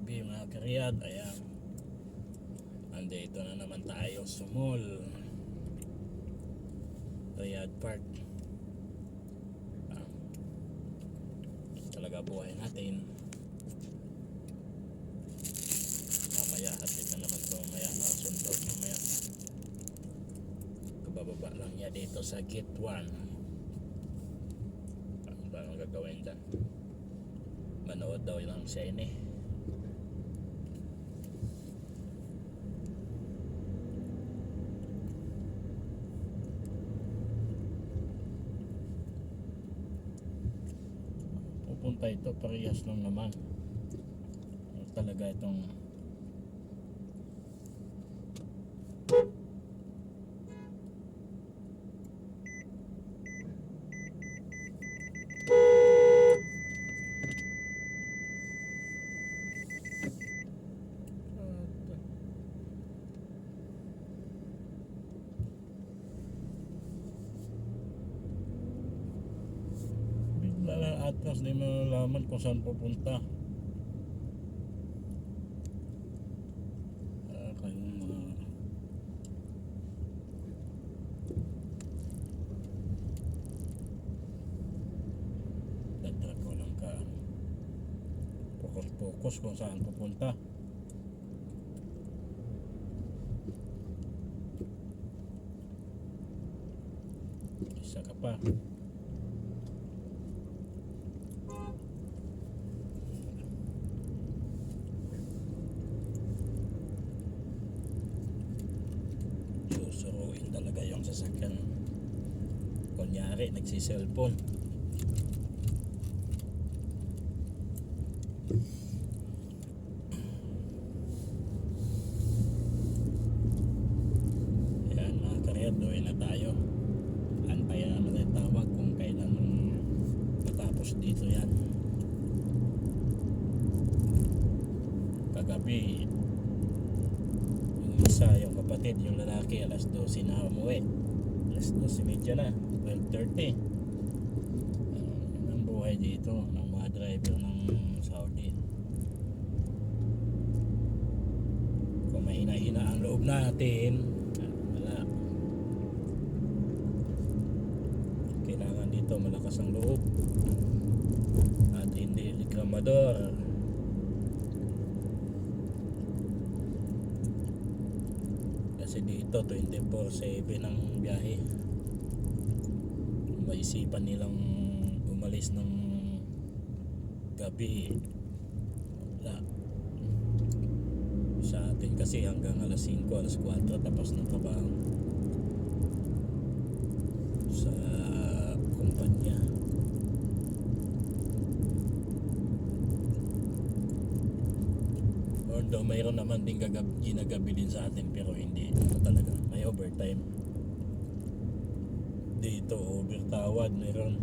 gabi mga karyad. Ayan, andito na naman tayo sa mall, Riyadh Park. Talaga buhay natin. Mamaya hatid na naman ito, mamaya sundot mamaya. Kabababa lang niya dito sa gate 1. Paano gagawin dyan? Manood daw lang siya ini. Pupunta ito, parehas lang naman. Talaga itong atras, di mo nalaman kung saan pupunta. Kayong mga dadrak ko lang ka focus kung saan pupunta. Isa ka pa. Susuruin talaga yung sasakyan. Kunyari nagsiselfon. Ayan mga karyad, doon na tayo. Antayan naman yung tawag kung kailan matapos dito yan. Kagabi yung isa, yung kapatid, yung lalaki, alas 12 na umuwi. Alas 12:30 na, 12:30. Yan ang buhay dito ng mga driver ng Saudi. Kung may hina-hina ang loob natin, wala. Kailangan dito malakas ang loob at hindi reklamador. Kasi dito 24/7 ang biyahe. Maisipan nilang umalis ng gabi, wala. Sa atin kasi hanggang alas 5, alas 4 tapos ng trabaho sa kumpanya. Although mayroon naman din ginagabi din sa atin, pero hindi talaga, may overtime dito, overtawad mayroon.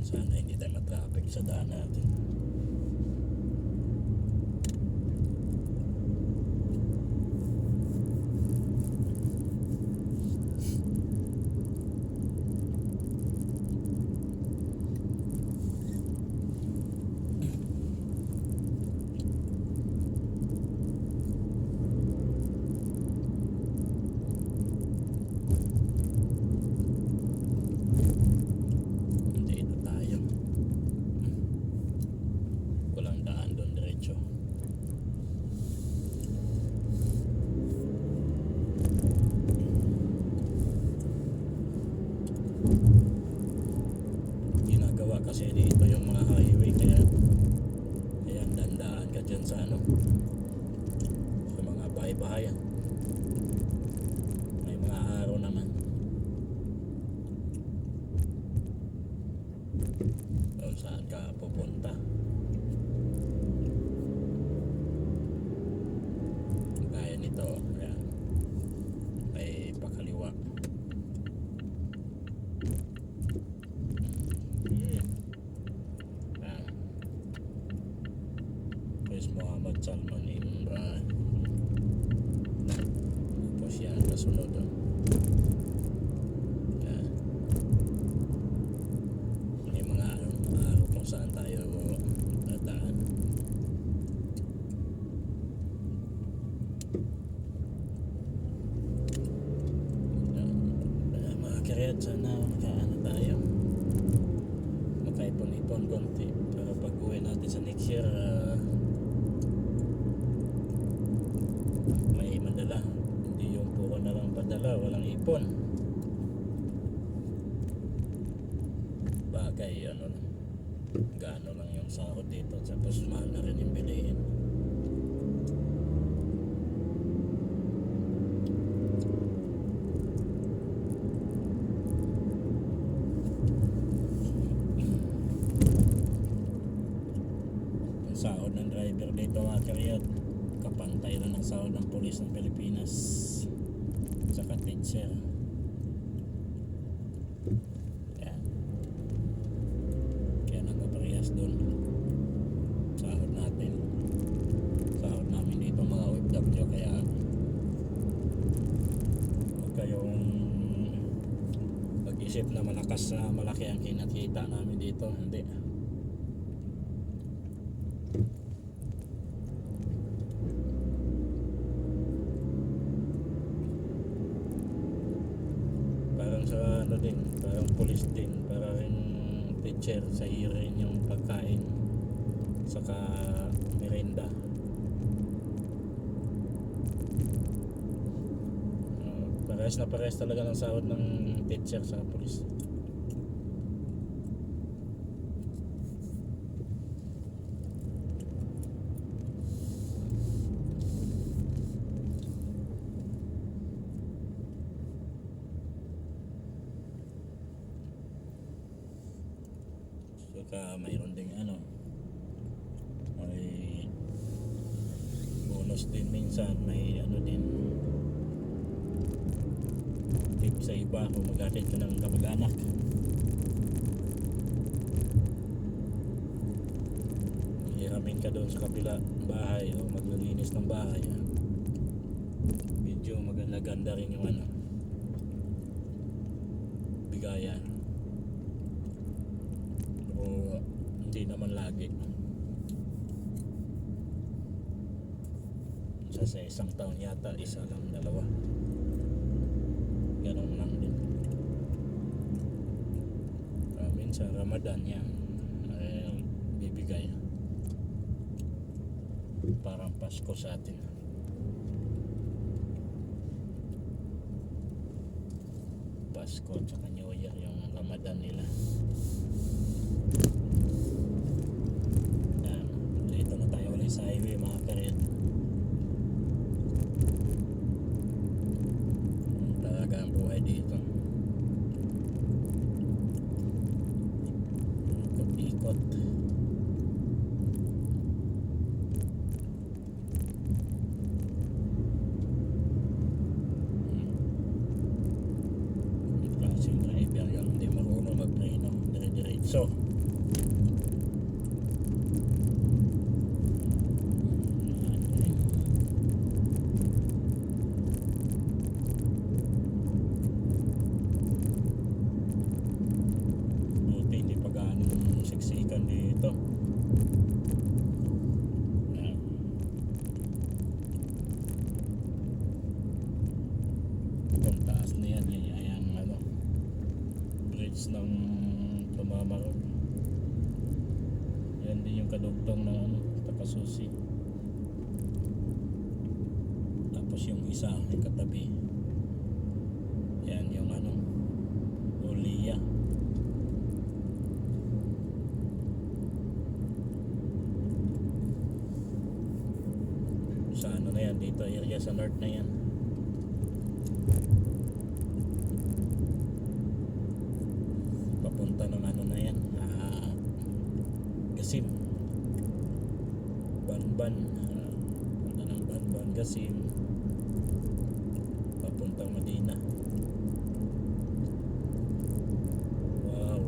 Sana hindi tayo matraffic sa daan natin. Ginagawa kasi dito yung mga highway, kaya dandaan ka dyan sa sa mga bahay-bahayan. May mga araw naman kung saan ka pupunta. Gaya nito, ayan, may pakaliwa. Prince Mohammed Salman Imran. Tapos yan, kasunod. karyat, sana makaano tayo, makaipon-ipon konti para pag uwi natin sa next year, may madala, hindi yung puro na lang padala, walang ipon. Bagay ano lang, gaano lang yung sahod dito, tapos mahal na rin yung bilihin. Sahod ng driver dito mga karyat, kapantay lang ng sahod ng pulis ng Pilipinas saka teacher. Yan. Kaya nagpaparehas dun sahod natin, sahod namin dito mga OFW. Kaya huwag kayong mag-isip na malakas na malaki ang kinakita namin dito, hindi. Parang sa ano din, parang police din, parang teacher, sa rin yung pagkain saka merenda. Parehas na parehas talaga ng sahod ng teacher sa police. Saka mayroon ding ano, may bonus din minsan, may ano din, tip sa iba kung maghatid ka ng kamag-anak. Hiramin ka doon sa kabila bahay o maglilinis ng bahay, medyo maganda-ganda rin yung ano, bigayan. O hindi naman lagi, sa isang taon yata isa lang, dalawa, ganun lang din. Minsan Ramadan yan bibigay, parang Pasko sa atin. Pasko at New Year yung Ramadan nila. Dito na tayo ulit sa highway mga karit. Talaga ang buhay dito, ikot-ikot. Klaseng driver yung hindi marunong mag-preno, dire-diretso. Siksikan dito. Ang taas na yan, yung ano, bridge ng Tumamaron. Yan din yung kadugtong ng ano, Takasusi. Tapos yung isa, yung katabi, yan yung ano, Olia. Sa ano na yan, dito area sa north na yan. Papunta ng ano na yan, Gasim, Banban, punta ng Banban, Gasim, papuntang Medina. Wow.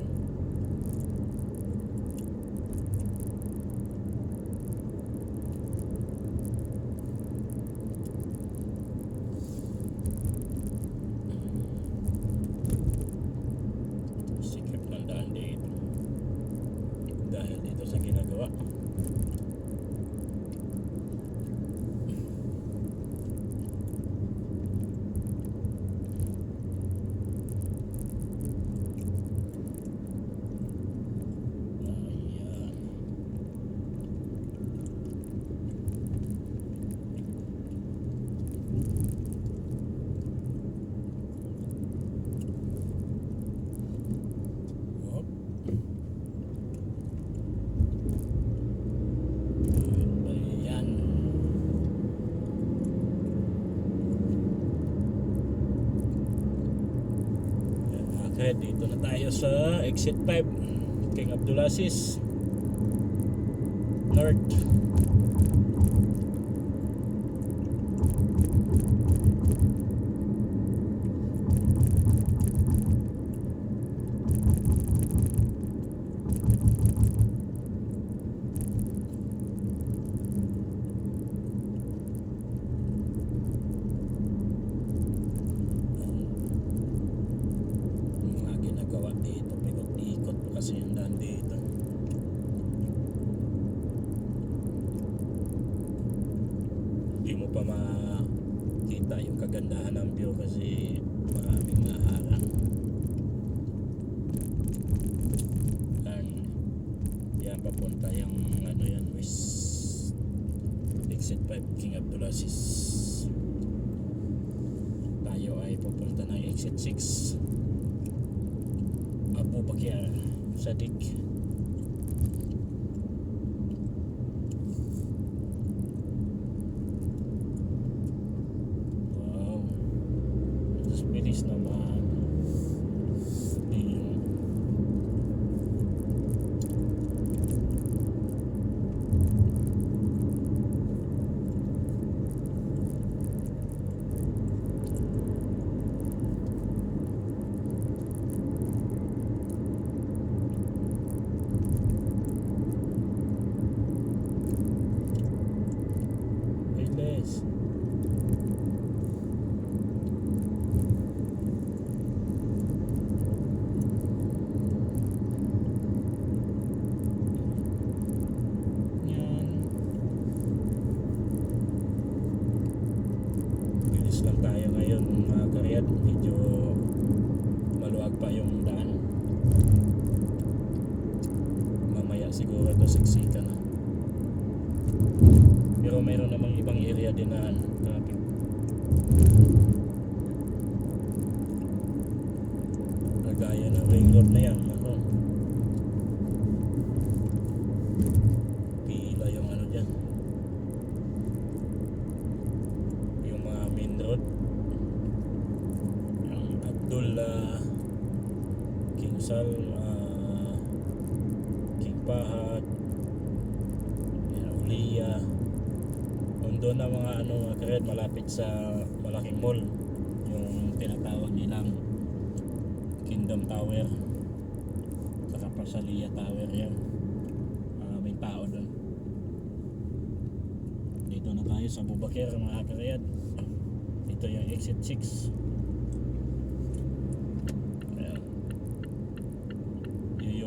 Dahil dito sa ginagawa. Kaya dito na tayo sa exit 5 King Abdulaziz North. Mga ginagawa dito, pikot-ikot pa kasi yung daan dito. Hindi mo pa makita yung kagandahan ng view kasi maraming naharang. Yan papunta yung ano yan, west exit 5 King Abdulaziz. Tayo ay pupunta ng exit 6 Abu Bakar Sadiq. Wow, mas bilis naman. Ayun. Bilis. Yan. Bilis lang tayo ngayon mga karyat. Medyo maluwag pa yung daan. Mamaya siguro ito siksika na. Pero mayroon namang ibang area din na traffic. Kagaya ng ring road na yan. Ako. Pila yung ano dyan. Yung mga main road. Yung Abdul King Sal, King Fahad, Uliya. Doon na mga ano mga karet, malapit sa malaking mall, yung tinatawag nilang Kingdom Tower saka Pasalia Tower. Yan, maraming tao doon. Dito na tayo sa Abu Bakar mga karet. Dito yung exit 6. Ayan,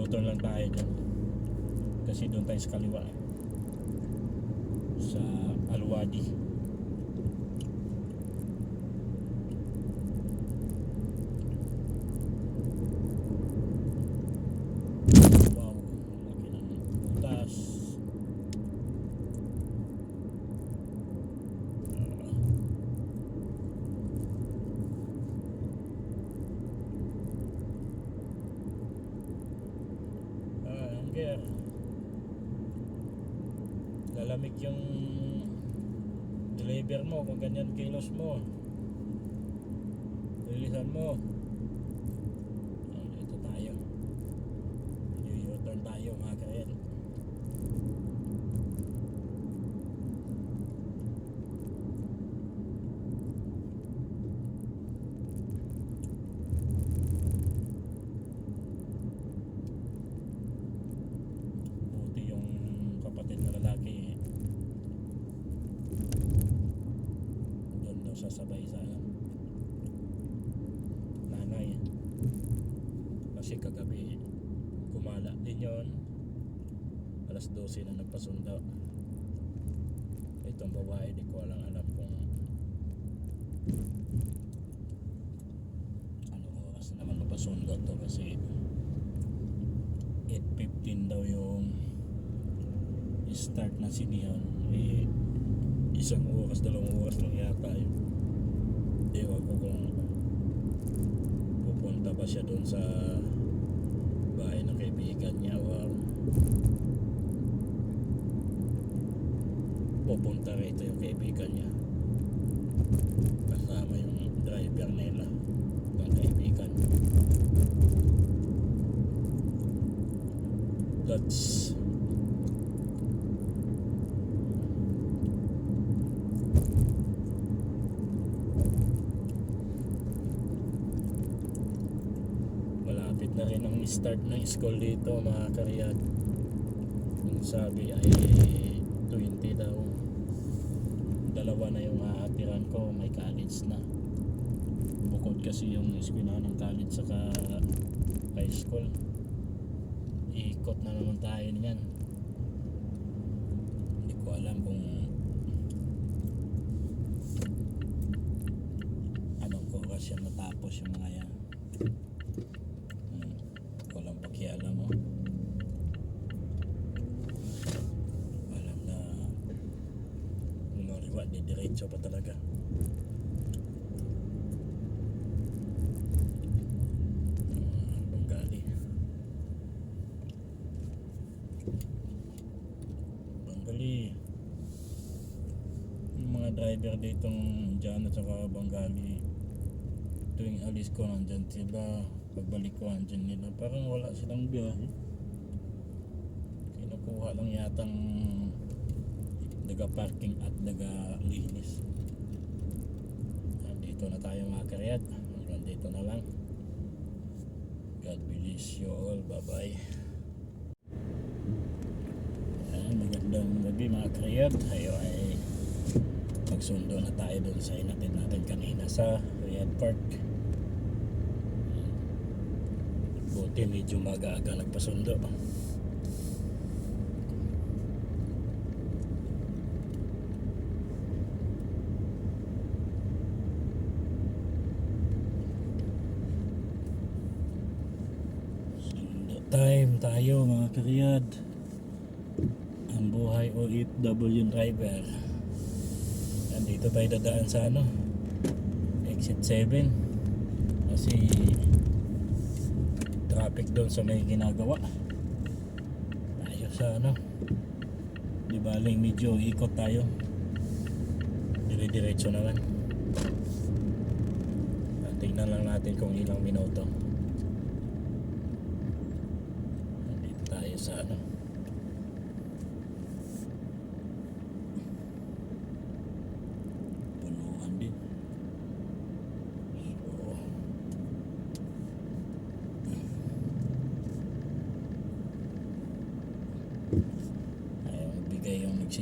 u-turn lang tayo dyan kasi doon tayo sa kaliwa sa Al-Wadi. Wow, laki ng butas. Hanggang lalamig yung deliver mo kung ganyan kilos mo, lilisan mo. Ito tayo, u-turn tayo mga kayan. Buti yung kapatid na lalaki sasabay sa nanay kasi kagabi kumala din yon, alas 12 na nagpasundo. Itong babae di ko alam kung anong oras naman napasundo to kasi 8:15 daw yung start na sinihan. Isang oras, 2 oras lang yata yun. Ewan ko kung pupunta ba siya doon sa bahay ng kaibigan niya o pupunta rito yung kaibigan niya kasama yung driver nila ng kaibigan. Lots. Malapit na rin ang start ng school dito mga karyat. Ang sabi ay 20 daw. Dalawa na yung hahatiran ko, may college na. Bukod kasi yung eskwelahan ng college saka high school. Ikot na naman tayo niyan. Hindi ko alam kung anong oras yan matapos yung mga yan. Walang pakialam mo. Alam na umariwa, didiretso pa talaga. Yung mga driver ditong dyan at saka Bengali, tuwing alis ko nandyan sila, pagbalik ko nandyan nila, parang wala silang biyahe. Kinukuha lang yatang daga parking at daga linis. Nandito na tayo mga karyat, hanggang dito na lang. God bless you all, bye bye. Magandang gabi mga karyat. Tayo ay magsundo na tayo doon sa inatid natin kanina sa Riyadh Park. Buti medyo mag-aga nagpasundo. Sundo time tayo mga karyat. Ang buhay OFW driver. Nandito tayo dadaan sa exit 7 kasi traffic doon sa may ginagawa. Tayo sa di baling medyo ikot tayo, dire-diretso naman. Tingnan lang natin kung ilang minuto. Nandito tayo sa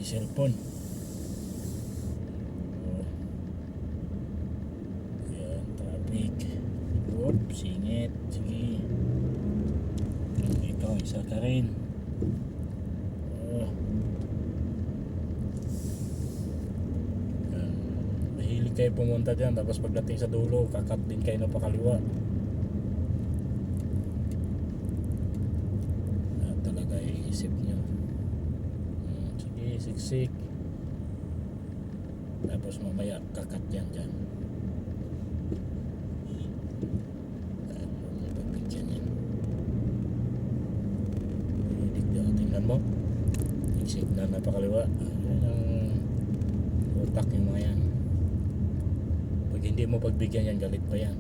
cellphone. Yan, traffic. Whoop, singit. Sige. Ikaw, isa ka rin. Mahilig kayo pumunta dyan, tapos pagdating sa dulo, kakat din kayo na pakaliwa. Talaga iisip nyo. Siksik, tapos mamaya kakat yan dyan. Pagbigyan yan. Tingnan mo, yung signal na pakaliwa. Yan ang utak yung mga yan. Pag hindi mo pagbigyan yan, galit pa yan.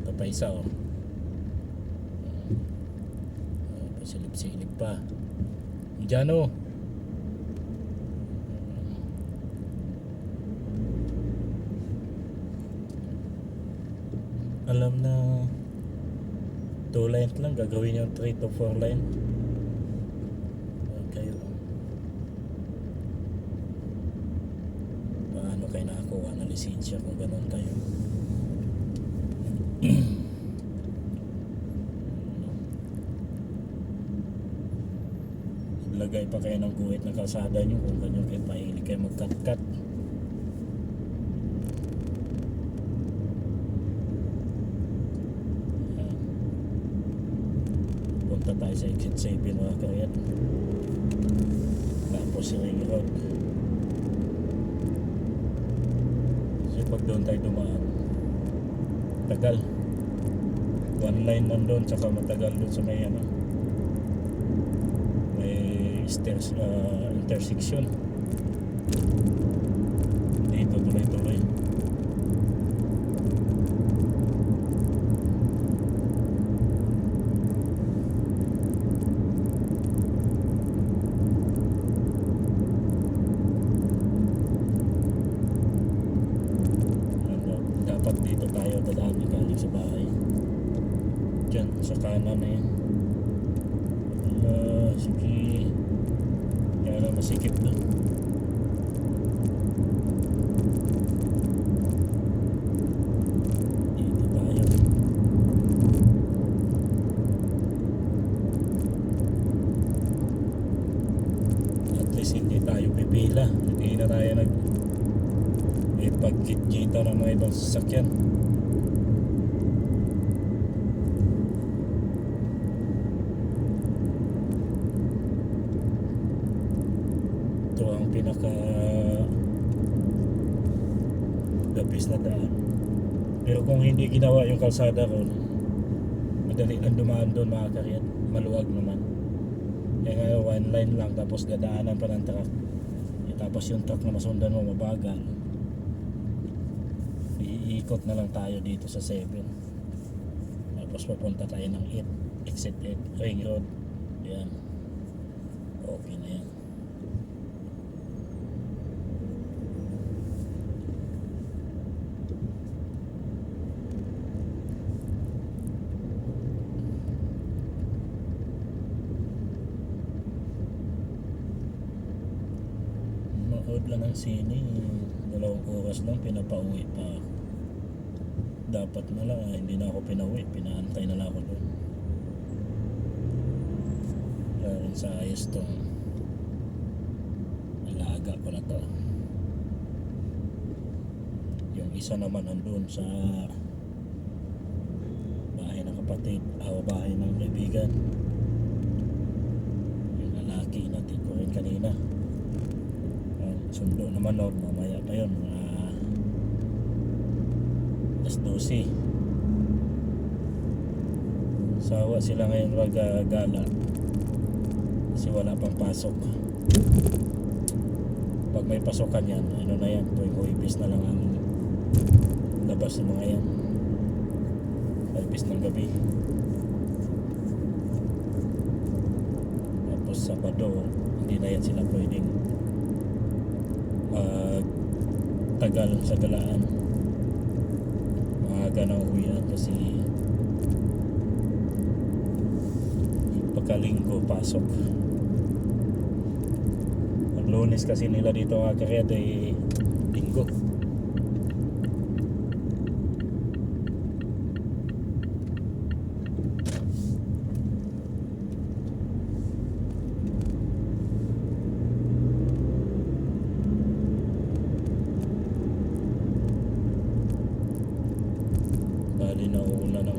Ito pa isa pasilip-silip pa dyan Alam na 2 lines lang, gagawin yung 3 to 4 line. Kayo, paano kayo nakakuha ng lisensya kung ganun kayo? Lagay pa kayo ng guhit ng kalsada nyo kung ganyan kayo pahilig kayo magkat-kat. Punta tayo sa exit 7 mga karyat. Tapos si Ring Road. Kasi pag doon tayo dumaan, tagal. 1 line lang doon, tsaka matagal doon sa may stairs, intersection. Dito tuloy-tuloy. yan, sa kanan na yan. Sige. Kaya na masikip doon. Dito tayo. At least hindi tayo pipila. Hindi na tayo pagkit-kita ng mga ibang sasakyan. Ito ang pinaka gabis na daan. Pero kung hindi ginawa yung kalsada ron, madali lang dumaan doon mga karyat. Maluwag naman. Kaya nga one line lang, tapos dadaanan pa ng truck. Tapos yung truck na masundan mo mabagal. Iikot na lang tayo dito sa 7. Tapos papunta tayo ng 8, exit 8, Ring Road. Yan. Okay na yan. Manood lang ng sine, 2 oras lang, pinapauwi pa ako. Dapat na lang, hindi na ako pinauwi, pinaantay na lang ako doon. Kaya rin sa ayos tong alaga ko na to. Yung isa naman andun sa bahay ng kapatid, bahay ng kaibigan. Yung lalaki natin ko rin kanina. Sundo naman nun, mamaya pa yun, mga alas 12. Sawa sila ngayon mag-gala kasi wala pang pasok. Pag may pasokan yan, ano na yan, tuwing huibis na lang ang labas ng mga yan, huibis ng gabi. Tapos Sabado, hindi na yan sila pwedeng tagal sa galaan. Maaga na uwian kasi pagkalinggo pasok. Ang Lunes kasi nila dito mga karyat ay linggo. Bali na uuna ng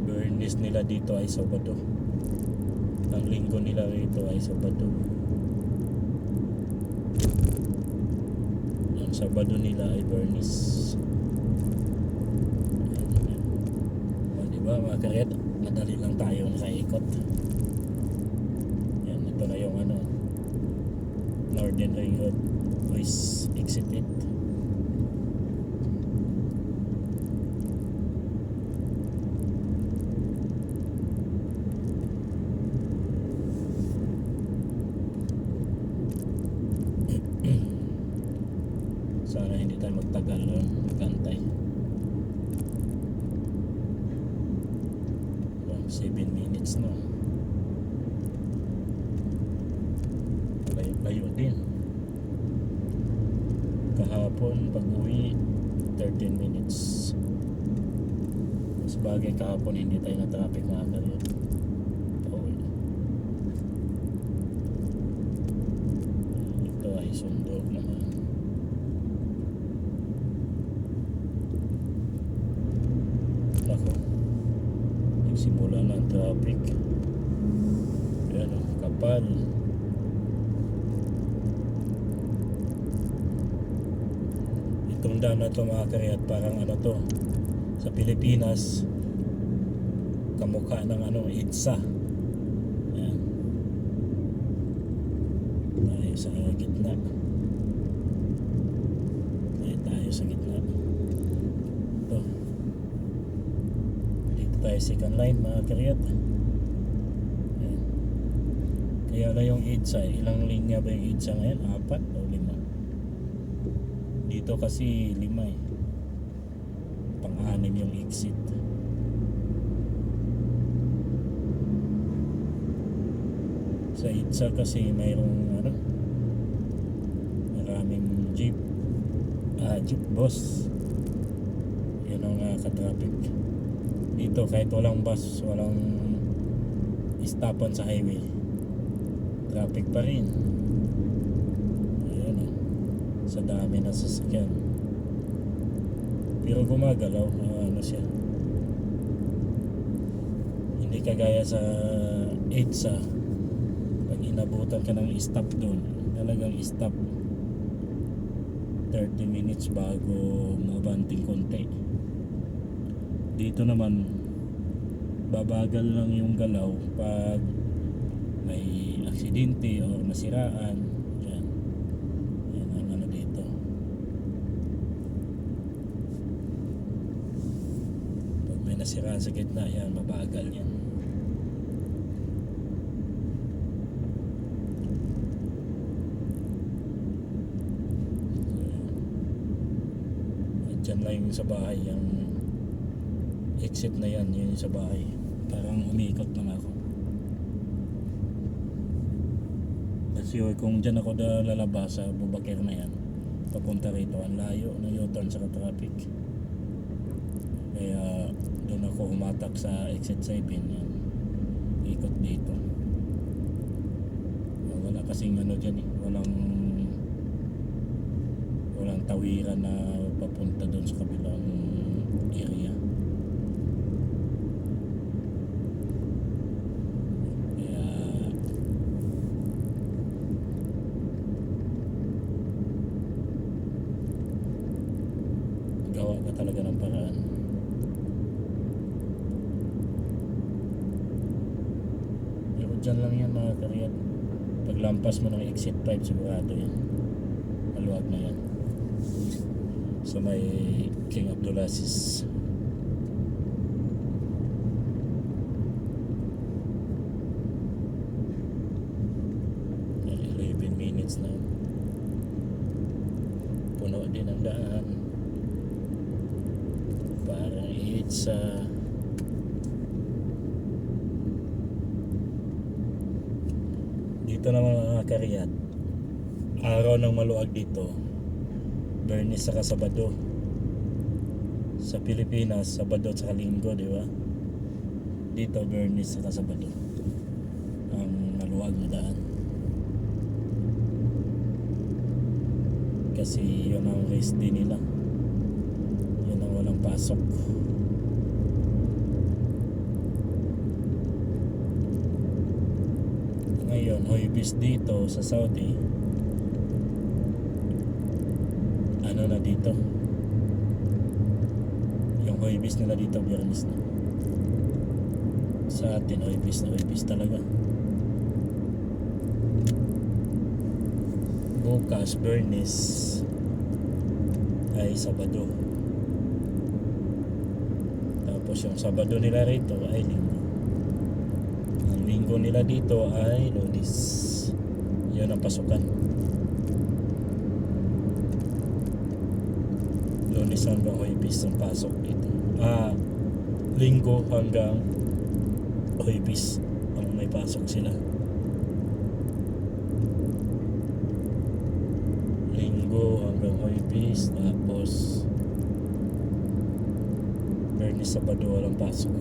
Bernis nila dito ay Sabado. Ang linggo nila rito ay Sabado. Ang Sabado nila ay Bernis. Diba mga karyat, madali lang tayo nakaikot. Yan, ito na yung Northern Ring Road, West Exit 8. Sana hindi tayo magtagal doon, magantay. 7 minutes na. Layo din. Kahapon pag uwi 13 minutes. Mas bagay kahapon hindi tayo na traffic mga karyat. Ito ay sundo naman. Nako, nagsimula na ang traffic. Yan o, kapal. Itong daan na ito mga karyat, parang to sa Pilipinas, kamukha ng EDSA. Yan. Tayo sa gitna. Tayo sa gitna. Ito. Dito tayo second line mga karyat. Yan. Kaya na yung EDSA, ilang linya ba yung EDSA ngayon? 4 o 5? Dito kasi 5 eh. anim yung exit. Sa EDSA kasi mayroong maraming jeep boss. Yun ang ka-traffic dito. Kahit walang bus, walang stopan sa highway, traffic pa rin. Ayan sa dami na sasakyan, pero gumagalaw. Siya, hindi kagaya sa EDSA. Pag inabutan ka ng stop doon, talagang stop 30 minutes bago mabanting konti. Dito naman babagal lang yung galaw pag may aksidente o nasiraan. Yan ang dito. Pag may nasiraan sa gitna, yan mabagal yan. Diyan lang yung sa bahay, yung exit na yan, yun yung sa bahay. Parang umikot lang ako. Kasi kung dyan ako lalabas sa Bubakir na yan, papunta rito, ang layo ng U-turn sa traffic. Kaya doon ako humatak sa exit 7 yan. Ikot dito. Wala kasing dyan walang tawiran na papunta doon sa kabilang area. Kaya gawa ka talaga ng paraan. Pero dyan lang yan mga kariyat. Paglampas mo ng exit 5, sigurado yan, maluwag na yan. So may King Abdulaziz. May 11 minutes na. Puno din ang daan. Parang EDSA. Dito naman mga kariyat, araw ng maluwag dito, Biyernes saka Sabado. Sa Pilipinas, Sabado at saka Linggo, di ba? Dito, Biyernes saka Sabado ang maluwag na daan. Kasi yun ang race din nila. Yun ang walang pasok. Ngayon, Huwebes dito sa Saudi, na dito yung Huwebes nila dito, Biyernes na. Sa atin Huwebes na Huwebes talaga. Bukas Biyernes ay Sabado, tapos yung Sabado nila rito ay Linggo. Ang Linggo nila dito ay Lunes. Yun ang pasukan. Lunes hanggang Huwebes ang pasok dito. Linggo hanggang Huwebes ang may pasok sila. Linggo hanggang Huwebes, tapos Biyernes, Sabado walang pasok.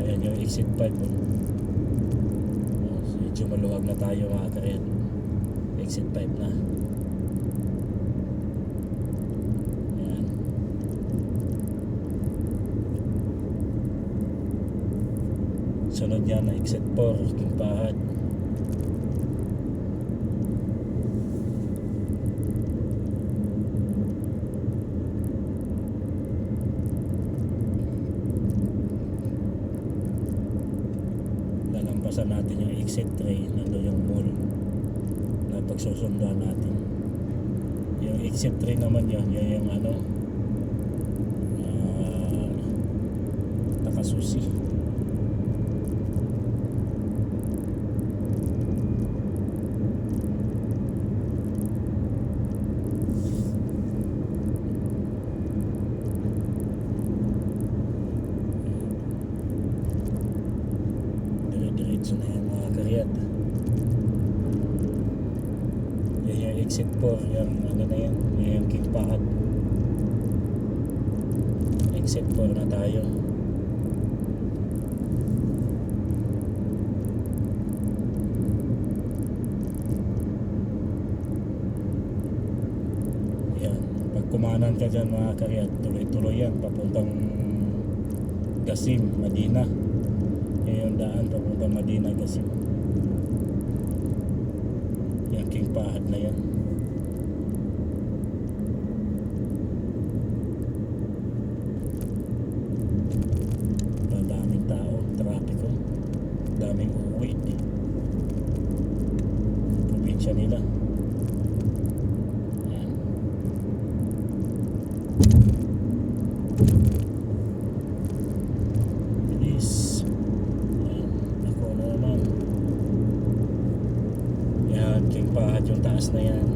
Ayan yung exit 5. Medyo maluwag na tayo mga karyan. Exit 5 na. Sunod yan na exit 4, King Fahad. Lalampasan natin yung exit 3, nandun yung mall na pagsusunduan natin. Yung exit 3 naman yun yung Takasusi. exit 4 yung ano na yan, yung King Fahad. Exit 4 na tayo. Yan, pag kumanan ka dyan mga karyat, tuloy-tuloy yan papuntang Qasim, Madina. Yan yung daan papuntang Madina, Qasim. Yung King Fahad na yan. Daming tao, trapiko, daming uuwi probinsya nila. Yan. Bilis. Yan. Ako na naman. Yan, King Fahad yung taas na yan.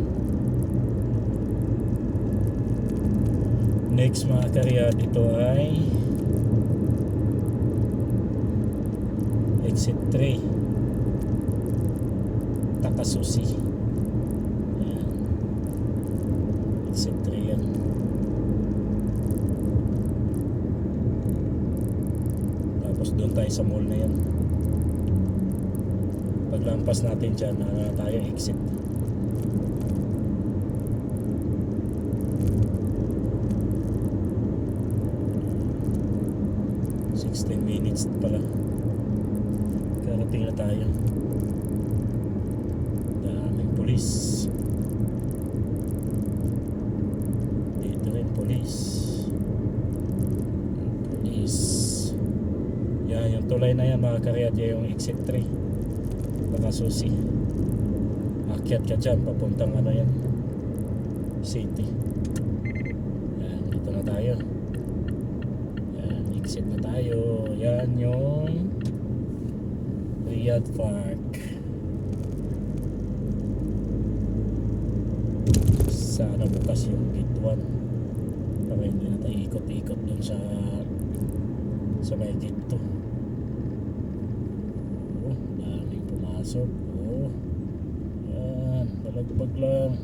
Next mga karyat, ito ay exit 3 Takasusi. Ayan. Exit 3 yan. Tapos doon tayo sa mall na yan. Paglampas natin dyan na tayo exit. Minutes pala karating na tayo. Daming pulis dito rin, pulis. Yan yung tulay na yan mga karyat, yung exit 3 Takasusi. Akyat ka dyan papuntang ano yan, city. Yan, dito na tayo. Exit na tayo. Yan yung Riyadh Park. Sana bukas yung gate 1 para hindi na tayo ikot-ikot dun sa may gate 2. Oh, daming pumasok. Oh, yan, balagbag lang.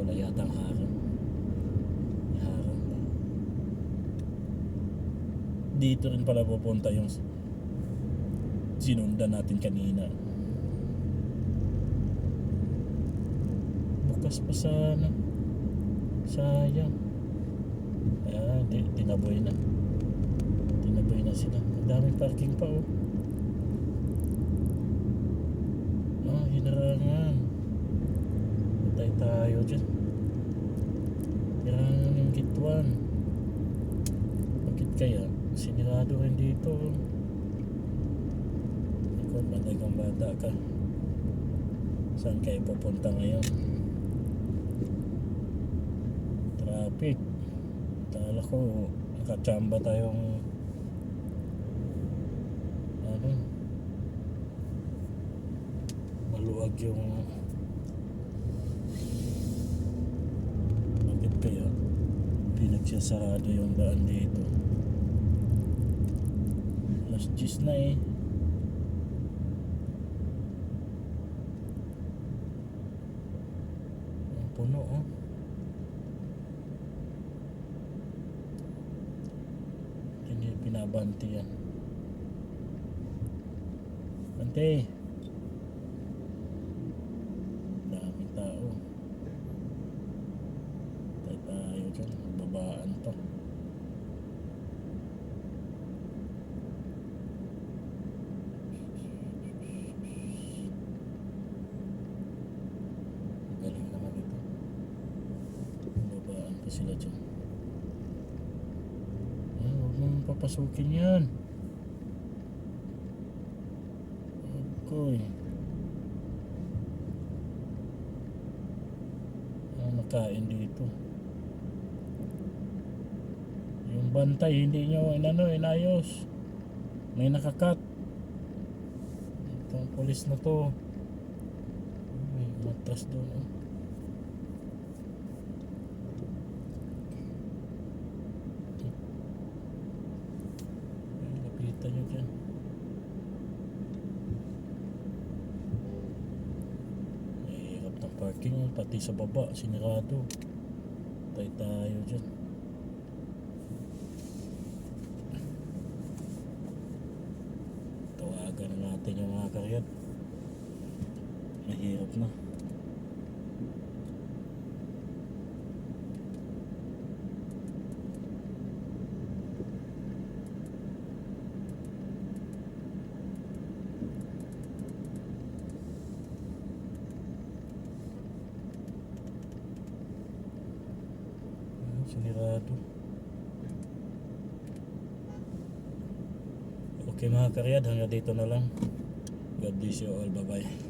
Wala yatang harang. Dito rin pala pupunta yung sinundan natin kanina. Bukas pa sana. Sayang. Ayan, tinaboy na. Tinaboy na sila. Ang daming parking pa oh. Ah, hinarangan. Patay tayo dyan. Hinarangan yung gate 1. Bakit kaya? Sinirado rin dito. Ikaw, madagang bata ka. Saan kayo pupunta ngayon? Traffic. Tala ko nakachamba tayong ano, maluwag yung bakit kaya pinagsasarado yung daan dito? Alas 10 na eh. Ang puno oh. Hindi pinabanti yan. Bante. Daming tao. Tayo dyan. Babaan pa. Galing naman ito. Babaan pa sila dyan. Huwag mong papasukin yan. Okay. Ano nakain dito? Yung bantay hindi nyo inayos. May nakakat. Itong pulis na to. May matras doon oh. Lapitan nyo dyan. parking, pati sa baba, sinirado. Tayo dyan. Tawagan na natin yung mga karyat. Mahirap na. Sinirado. Okay mga karyat, hanggang dito na lang. God bless you all. Bye bye.